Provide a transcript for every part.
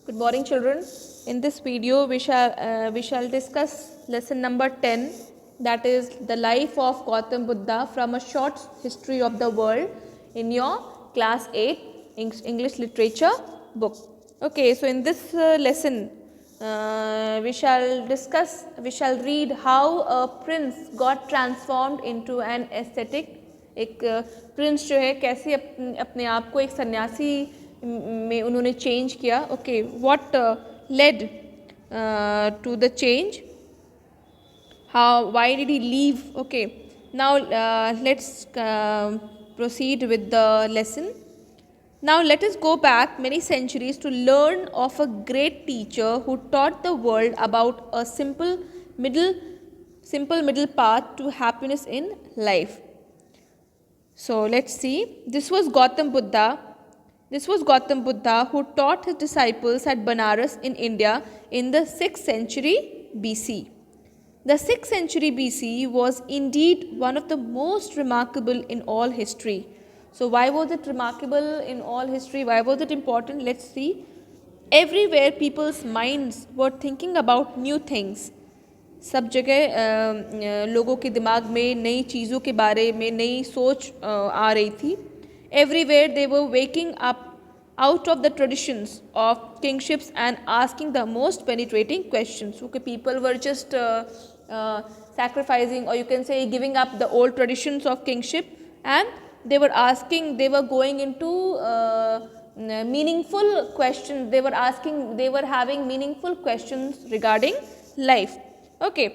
Good morning, children. In this video, we shall discuss lesson number 10, that is the life of Gautam Buddha from a short history of the world in your class 8 English literature book. Okay, so in this lesson, we shall read how a prince got transformed into an ascetic. एक Prince जो है कैसे अपने आप को एक सन्यासी में उन्होंने चेंज किया. Okay, what led to the change, how, why did he leave. Okay, now let's proceed with the lesson. Now let us go back many centuries to learn of a great teacher who taught the world about a simple middle path to happiness in life. So let's see. This was Gautam Buddha who taught his disciples at Banaras in India in the 6th century BC. The 6th century BC was indeed one of the most remarkable in all history. So why was it remarkable in all history? Why was it important? Let's see. Everywhere people's minds were thinking about new things. सब जगह लोगों के दिमाग में नई चीज़ों के बारे में नई सोच आ रही थी. Everywhere they were waking up out of the traditions of kingships and asking the most penetrating questions. Okay, people were just sacrificing, or you can say giving up the old traditions of kingship, and they were going into meaningful questions. They were having meaningful questions regarding life. Okay,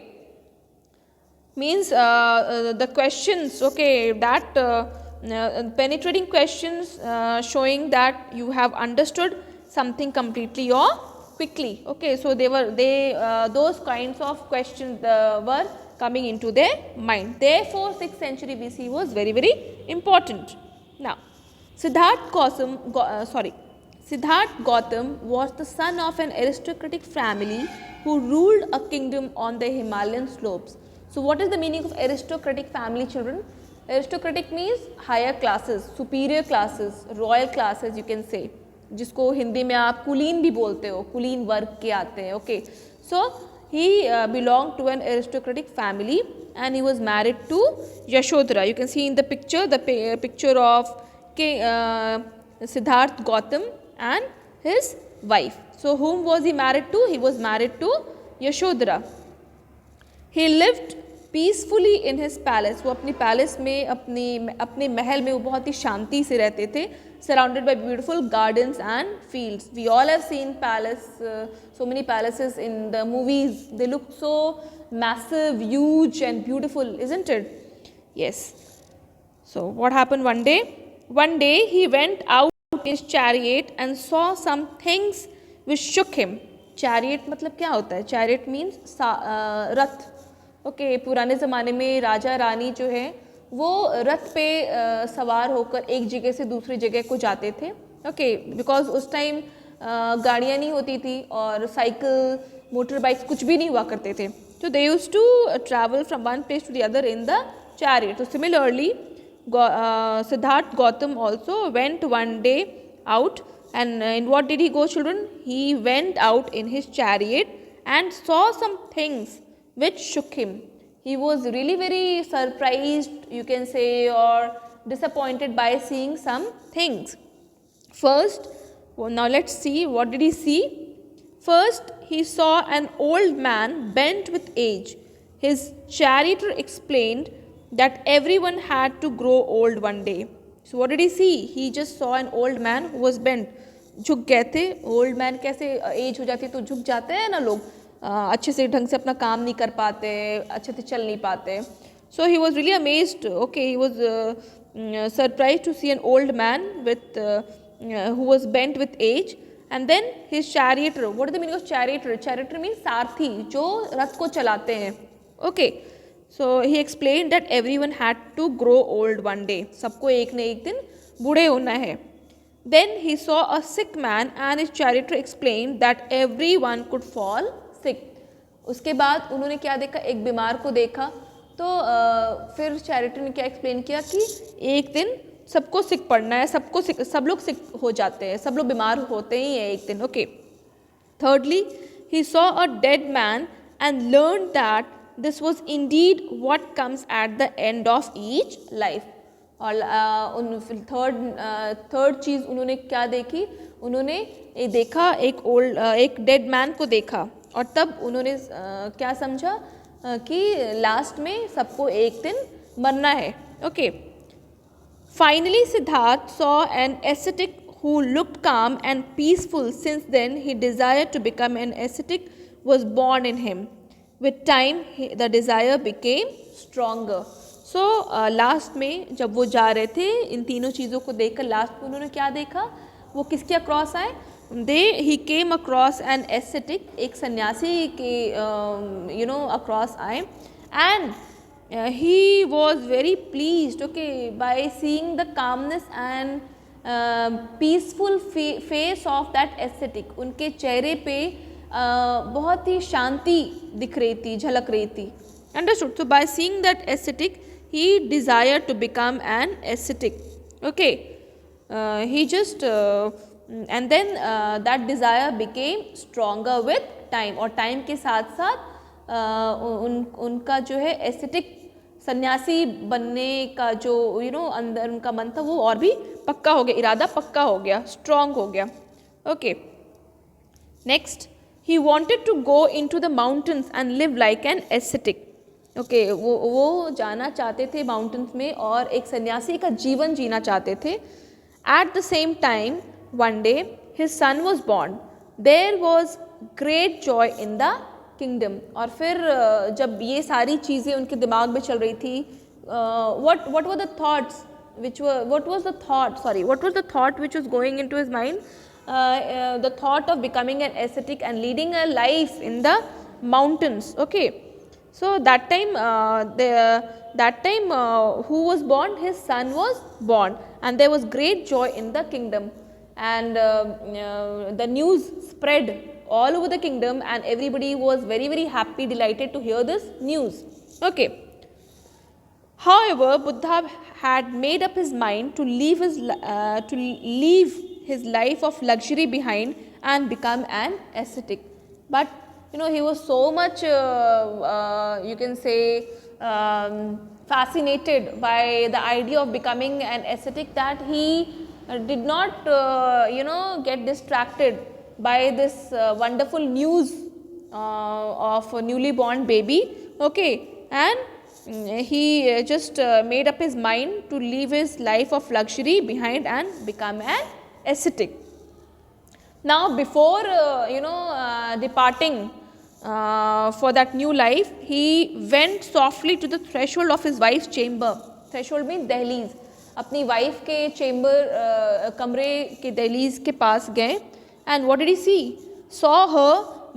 means the questions, okay, that penetrating questions showing that you have understood something completely or quickly. Okay, so those kinds of questions were coming into their mind. Therefore 6th century BC was very, very important. Now Siddharth Gautam was the son of an aristocratic family who ruled a kingdom on the Himalayan slopes. So what is the meaning of aristocratic family, children? Aristocratic means higher classes, superior classes, royal classes you can say, जिसको हिंदी में आप कुलीन भी बोलते हो, कुलीन वर्ग के आते हैं. Okay, so he belonged to an aristocratic family and he was married to Yashodhara. You can see in the picture picture of Siddharth Gautam and his wife. So whom was he married to? He was married to Yashodhara. He lived peacefully in his palace. वो अपनी palace में अपने महल में वो बहुत ही शांति से रहते थे, surrounded by beautiful gardens and fields. We all have seen palace, so many palaces in the movies. They look so massive, huge and beautiful, isn't it? Yes. So what happened one day? One day he went out in his chariot and saw some things which shook him. Chariot मतलब क्या होता है? Chariot means रथ. Okay, पुराने ज़माने में राजा रानी जो है वो रथ पे सवार होकर एक जगह से दूसरी जगह को जाते थे. ओके, बिकॉज उस टाइम गाड़ियाँ नहीं होती थी और साइकिल, मोटर बाइक्स कुछ भी नहीं हुआ करते थे. तो they used to travel from one place to the other in the chariot. तो similarly Siddharth Gautam also went one day out, and in what did he go, children? He went out in his chariot and saw some things which shook him. He was really very surprised, you can say, or disappointed by seeing some things. First, now let's see, what did he see? First, he saw an old man bent with age. His charioteer explained that everyone had to grow old one day. So what did he see? He just saw an old man who was bent. झुक गए थे. Old man कैसे, as हो जाती है तो झुक जाते हैं ना लोग, अच्छे से ढंग से अपना काम नहीं कर पाते, अच्छे से चल नहीं पाते. So he was really amazed. Okay, he was surprise to see an old man with who was bent with age. And then his charioteer. What is the meaning of charioteer? Charioteer means सारथी, जो रथ को चलाते हैं. Okay, so he explain that everyone had to grow old one day. सबको एक न एक दिन बूढ़े होना है. Then he saw a sick man and his charioteer explained that everyone could fall sick. उसके बाद उन्होंने क्या देखा? एक बीमार को देखा. तो फिर चैरिटी ने क्या एक्सप्लेन किया कि एक दिन सबको सिक पड़ना है, सब लोग सिक हो जाते हैं, सब लोग बीमार होते ही हैं एक दिन. Okay, Thirdly, he saw a dead man and learned that this was indeed what comes at the end of each life. और थर्ड चीज़ उन्होंने क्या देखी, उन्होंने देखा एक डेड मैन को देखा और तब उन्होंने क्या समझा कि लास्ट में सबको एक दिन मरना है. Okay. Finally, Siddharth saw an ascetic who looked calm and peaceful. Since then, he desired to become an ascetic was born in him. With time, the desire became stronger. So, last में जब वो जा रहे थे इन तीनों चीज़ों को देखकर लास्ट में उन्होंने क्या देखा, वो किसके अक्रॉस आए, ही केम अक्रॉस एन एस्थेटिक, एक सन्यासी के अक्रॉस आए. And he was very pleased, okay, by seeing the calmness and peaceful face of that ascetic. उनके चेहरे पे बहुत ही शांति दिख रही थी, झलक रही थी. Understood? So by seeing that ascetic, he desired to become an ascetic. Okay, he just and then that desire became stronger with time. और time के साथ साथ उनका जो है एस्थेटिक सन्यासी बनने का जो अंदर उनका मन था वो और भी पक्का हो गया, इरादा पक्का हो गया, स्ट्रॉन्ग हो गया. Okay. Next, he wanted to go into the mountains and live like an aesthetic. Okay, वो जाना चाहते थे माउंटेन्स में और एक सन्यासी का जीवन जीना चाहते थे. At the same time one day his son was born. There was great joy in the kingdom. और फिर जब ये सारी चीज़ें उनके दिमाग में चल रही थी, what were the thoughts what was the thought which was going into his mind, the thought of becoming an ascetic and leading a life in the mountains. Okay, so that time who was born, his son was born, and there was great joy in the kingdom, and the news spread all over the kingdom and everybody was very, very happy, delighted to hear this news. Okay. However, Buddha had made up his mind to leave his life of luxury behind and become an ascetic. But he was so much you can say fascinated by the idea of becoming an ascetic that he did not get distracted by this wonderful news of a newly born baby. Okay, and he just made up his mind to leave his life of luxury behind and become an ascetic. Now, before departing for that new life, he went softly to the threshold of his wife's chamber. Threshold means दहलीज. अपनी wife के chamber कमरे के दहलीज के पास गए. And what did he see? Saw her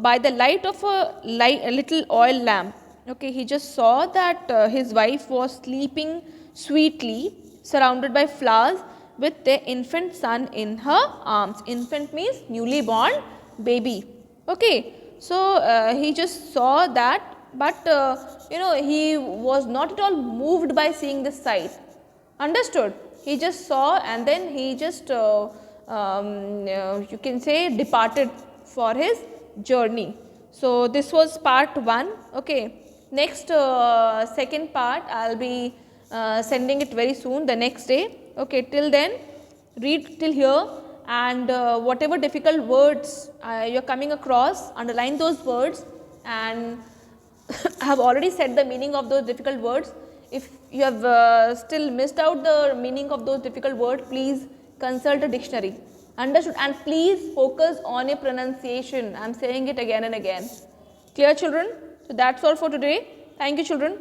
by the light of a little oil lamp. Okay, he just saw that his wife was sleeping sweetly, surrounded by flowers, with their infant son in her arms. Infant means newly born baby. Okay, so he just saw that, but he was not at all moved by seeing this sight. Understood? He just saw and then he just you can say departed for his journey. So this was part 1. Okay, next second part I'll be sending it very soon, the next day. Okay, till then read till here, and whatever difficult words you're coming across, underline those words, and I have already said the meaning of those difficult words. If you have still missed out the meaning of those difficult words, please consult a dictionary. Understood? And please focus on your pronunciation. I am saying it again and again. Clear, children? So that's all for today. Thank you, children.